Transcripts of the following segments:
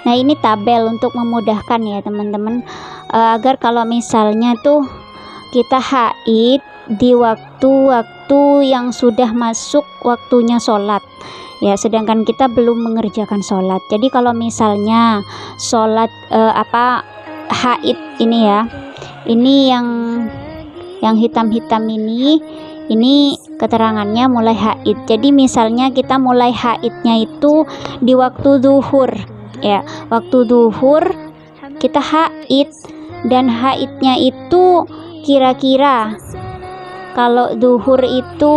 Nah, ini tabel untuk memudahkan ya teman-teman, agar kalau misalnya tuh kita haid di waktu-waktu yang sudah masuk waktunya sholat ya, sedangkan kita belum mengerjakan sholat. Jadi kalau misalnya sholat haid ini ya, ini yang hitam-hitam ini keterangannya mulai haid. Jadi misalnya kita mulai haidnya itu di waktu zuhur ya, waktu zuhur kita haid, dan haidnya itu kira-kira kalau zuhur itu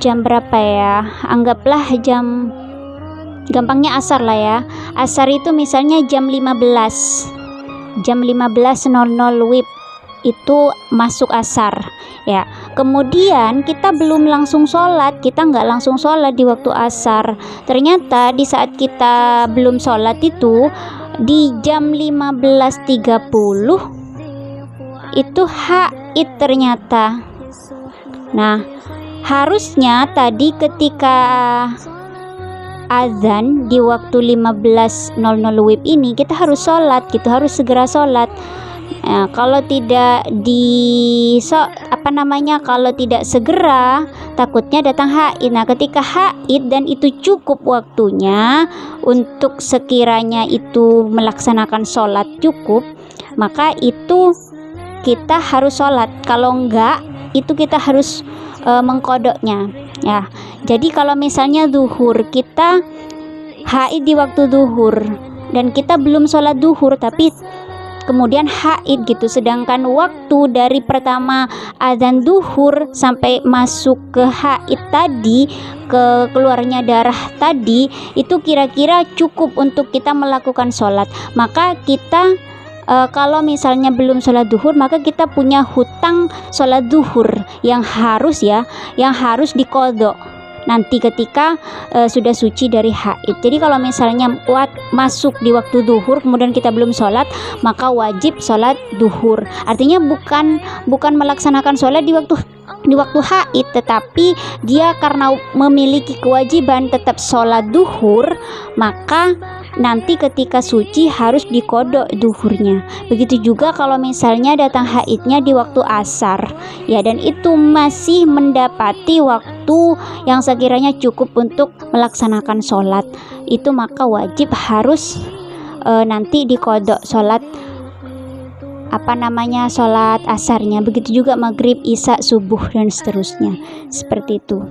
jam berapa ya, anggaplah gampangnya asar lah ya. Asar itu misalnya jam 15.00 WIB itu masuk asar ya. Kemudian kita belum langsung sholat, kita nggak langsung sholat di waktu asar. Ternyata di saat kita belum sholat itu di jam 15.30 itu haid ternyata. Nah, harusnya tadi ketika azan di waktu 15.00 WIB ini kita harus sholat gitu, harus segera sholat. Nah, kalau tidak kalau tidak segera, takutnya datang haid. Nah, ketika haid dan itu cukup waktunya untuk sekiranya itu melaksanakan sholat cukup, maka itu kita harus sholat. Kalau enggak, itu kita harus mengkodoknya ya. Jadi kalau misalnya zuhur, kita haid di waktu zuhur dan kita belum sholat zuhur tapi kemudian haid gitu, sedangkan waktu dari pertama azan zuhur sampai masuk ke haid tadi, ke keluarnya darah tadi, itu kira-kira cukup untuk kita melakukan sholat. Maka kita kalau misalnya belum sholat zuhur, maka kita punya hutang sholat zuhur yang harus diqodho nanti ketika sudah suci dari haid. Jadi kalau misalnya masuk di waktu zuhur kemudian kita belum sholat, maka wajib sholat zuhur. Artinya bukan melaksanakan sholat di waktu haid, tetapi dia karena memiliki kewajiban tetap sholat zuhur, maka nanti ketika suci harus diqodho zuhurnya. Begitu juga kalau misalnya datang haidnya di waktu asar ya, dan itu masih mendapati waktu yang sekiranya cukup untuk melaksanakan sholat, itu maka wajib harus nanti diqodho sholat sholat asarnya. Begitu juga maghrib, isya, subuh dan seterusnya, seperti itu.